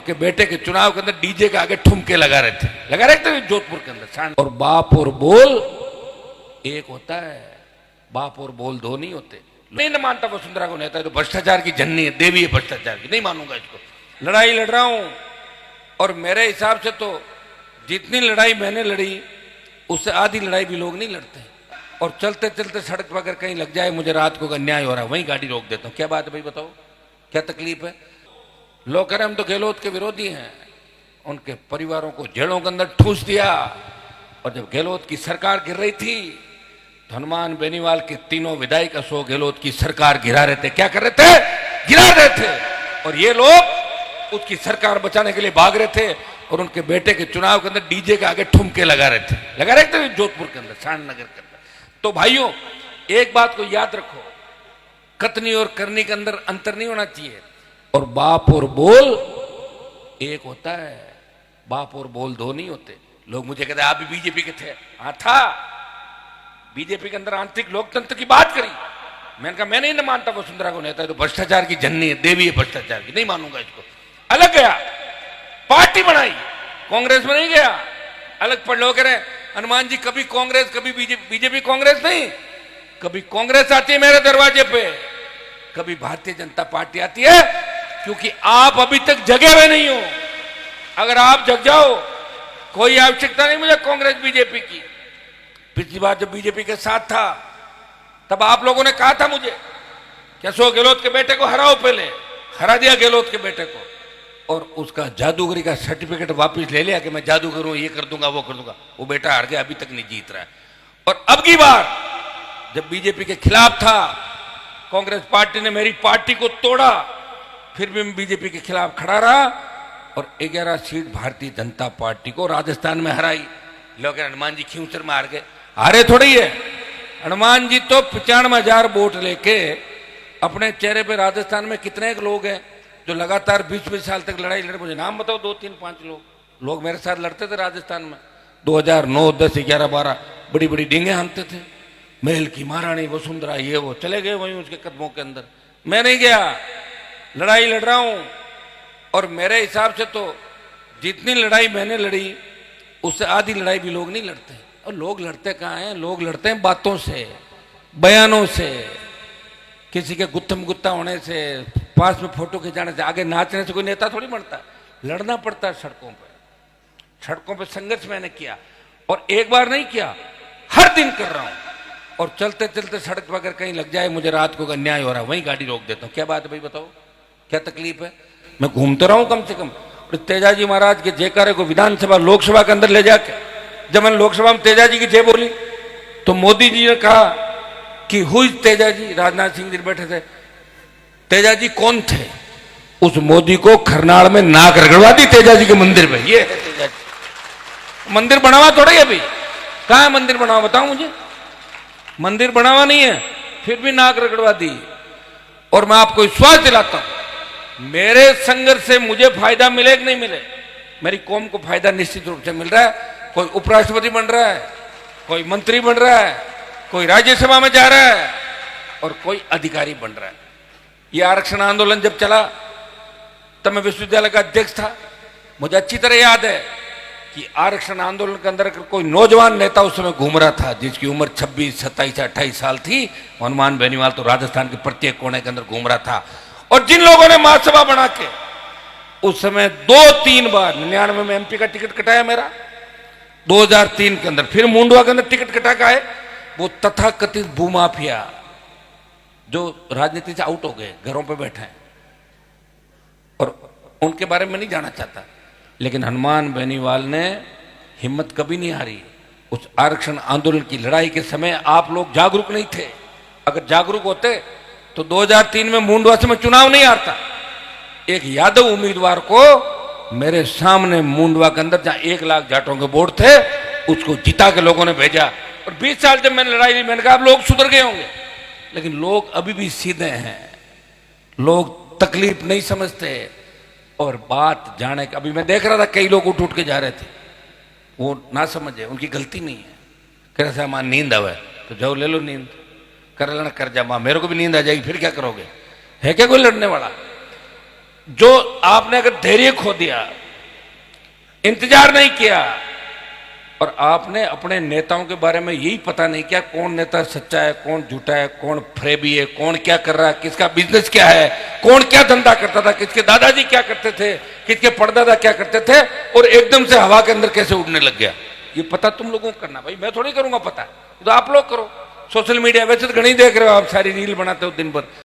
उनके बेटे के चुनाव के अंदर डीजे के आगे ठुमके लगा रहे थे जोधपुर के अंदर। और बाप और बोल एक होता है, बाप और बोल दो नहीं होते। नहीं न मानता वसुंधरा को नेता, तो भ्रष्टाचार की जननी है, देवी है भ्रष्टाचार की, नहीं मानूंगा इसको। लड़ाई लड़ रहा हूं और मेरे हिसाब से तो जितनी लड़ाई मैंने लड़ी उससे आधी लड़ाई भी लोग नहीं लड़ते। और चलते चलते सड़क पर अगर कहीं लग जाए, मुझे रात को अन्याय हो रहा है, वहीं गाड़ी रोक देता हूं। क्या बात है भाई, बताओ क्या तकलीफ है? लोग कह रहे हम तो गहलोत के विरोधी हैं, उनके परिवारों को जेलों के अंदर ठूस दिया। और जब गहलोत की सरकार गिर रही थी तो हनुमान बेनीवाल के तीनों विधायक अशोक गहलोत की सरकार गिरा रहे थे। क्या कर रहे थे? गिरा रहे थे। और ये लोग उसकी सरकार बचाने के लिए भाग रहे थे और उनके बेटे के चुनाव के अंदर डीजे के आगे ठुमके लगा रहे थे जोधपुर के अंदर, शाननगर के अंदर। तो भाइयों एक बात को याद रखो, कथनी और करनी के अंदर अंतर नहीं होना चाहिए। और बाप और बोल एक होता है, बाप और बोल दो नहीं होते। लोग मुझे कहते हैं आप भी बीजेपी के थे। हाँ था, बीजेपी के अंदर आंतरिक लोकतंत्र की बात करी। मैंने कहा मैं नहीं न मानता वसुंधरा को नेता, तो भ्रष्टाचार की जननी है, देवी है भ्रष्टाचार की, नहीं मानूंगा इसको। अलग गया, पार्टी बनाई, कांग्रेस में नहीं गया, अलग पढ़ लो। कह रहे हनुमान जी कभी कांग्रेस कभी बीजेपी कांग्रेस नहीं, कभी कांग्रेस आती है मेरे दरवाजे पे, कभी भारतीय जनता पार्टी आती है, क्योंकि आप अभी तक जगे हुए नहीं हो। अगर आप जग जाओ, कोई आवश्यकता नहीं मुझे कांग्रेस बीजेपी की। पिछली बार जब बीजेपी के साथ था तब आप लोगों ने कहा था मुझे कि अशोक गहलोत के बेटे को हराओ, पहले हरा दिया गहलोत के बेटे को, और उसका जादूगरी का सर्टिफिकेट वापस ले लिया कि मैं जादूगर हूं, ये कर दूंगा वो कर दूंगा। वो बेटा हार गया, अभी तक नहीं जीत रहा है। और अब की बार जब बीजेपी के खिलाफ था, कांग्रेस पार्टी ने मेरी पार्टी को तोड़ा, फिर भी मैं बीजेपी के खिलाफ खड़ा रहा और 11 सीट भारतीय जनता पार्टी को राजस्थान में हराई। लोग हनुमान जी खींचर मार गए, हारे थोड़ी है। हनुमान जी तो 95,000 वोट लेके अपने चेहरे पे राजस्थान में कितने लोग हैं जो लगातार 20-20 साल तक लड़ाई लड़े? मुझे नाम बताओ 2, 3, 5 लोग मेरे साथ लड़ते थे राजस्थान में। 2009, 10, 11, 12 बड़ी बड़ी डींगे हानते थे, महल की महारानी वसुंधरा, ये वो, चले गए वहीं उसके कदमों के अंदर। मैं नहीं गया, लड़ाई लड़ रहा हूं और मेरे हिसाब से तो जितनी लड़ाई मैंने लड़ी उससे आधी लड़ाई भी लोग नहीं लड़ते। और लोग लड़ते कहाँ हैं? लोग लड़ते हैं बातों से, बयानों से, किसी के गुत्थम गुत्ता होने से, पास में फोटो खिंचाने से, आगे नाचने से कोई नेता थोड़ी बनता। लड़ना पड़ता है सड़कों पे। सड़कों पे संघर्ष मैंने किया और एक बार नहीं किया, हर दिन कर रहा हूं। और चलते चलते सड़क पर अगर कहीं लग जाए, मुझे रात को अन्याय हो रहा है, वहीं गाड़ी रोक देता हूं। क्या बात है भाई, बताओ क्या तकलीफ है? मैं घूमते रहा हूं कम से कम। तेजाजी महाराज के जयकारे को विधानसभा लोकसभा के अंदर ले जाके, जब मैंने लोकसभा में तेजाजी की जय बोली तो मोदी जी ने कहा कि हुई तेजाजी, राजनाथ सिंह जी बैठे थे, तेजाजी कौन थे? उस मोदी को खरनाल में नाक रगड़वा दी तेजाजी के मंदिर में। ये है तेजाजी। मंदिर बनावा थोड़ा है अभी, कहां है मंदिर बनावा बताओ मुझे? मंदिर बनावा नहीं है, फिर भी नाक रगड़वा दी। और मैं आपको विश्वास दिलाता हूं, मेरे संघर्ष से मुझे फायदा मिले कि नहीं मिले, मेरी कौम को फायदा निश्चित रूप से मिल रहा है। कोई उपराष्ट्रपति बन रहा है, कोई मंत्री बन रहा है, कोई राज्यसभा में जा रहा है और कोई अधिकारी बन रहा है। यह आरक्षण आंदोलन जब चला तब मैं विश्वविद्यालय का अध्यक्ष था। मुझे अच्छी तरह याद है कि आरक्षण आंदोलन के अंदर कोई नौजवान नेता उस समय घूम रहा था जिसकी उम्र 26, 27, 28 साल थी। हनुमान बेनीवाल तो राजस्थान के प्रत्येक कोने के अंदर घूम रहा था। और जिन लोगों ने महासभा बना के उस समय 2-3 बार 99 में एमपी का टिकट कटाया मेरा, 2003 के अंदर फिर मुंडवा के अंदर टिकट कटा के आए, वो तथाकथित भूमाफिया जो राजनीति से आउट हो गए, घरों पे बैठे हैं, और उनके बारे में नहीं जाना चाहता। लेकिन हनुमान बेनीवाल ने हिम्मत कभी नहीं हारी। उस आरक्षण आंदोलन की लड़ाई के समय आप लोग जागरूक नहीं थे। अगर जागरूक होते तो 2003 में मुंडवा से मैं चुनाव नहीं हारता। एक यादव उम्मीदवार को मेरे सामने मुंडवा के अंदर, जहां 1 लाख जाटों के वोट थे, उसको जिता के लोगों ने भेजा। और 20 साल जब मैंने लड़ाई ली, मैंने कहा अब लोग सुधर गए होंगे, लेकिन लोग अभी भी सीधे हैं, लोग तकलीफ नहीं समझते। और बात जाने का, अभी मैं देख रहा था कई लोग उठ के जा रहे थे, वो ना समझे, उनकी गलती नहीं है। कह रहे थे मां नींद आवे तो जाओ ले लो नींद, कर लेना कर जा मां, मेरे को भी नींद आ जाएगी, फिर क्या करोगे? है क्या कोई लड़ने वाला? जो आपने अगर धैर्य खो दिया, इंतजार नहीं किया, और आपने अपने नेताओं के बारे में यही पता नहीं किया कौन नेता सच्चा है, कौन झूठा है, कौन फ्रेबी है, कौन क्या कर रहा है, किसका बिजनेस क्या है, कौन क्या धंधा करता था, किसके दादाजी क्या करते थे, किसके परदादा क्या करते थे, और एकदम से हवा के अंदर कैसे उड़ने लग गया, ये पता तुम लोगों को करना। भाई मैं थोड़ी करूंगा पता, तो आप लोग करो। सोशल मीडिया वैसे तो घणी देख रहे हो आप, सारी रील बनाते हो दिन भर।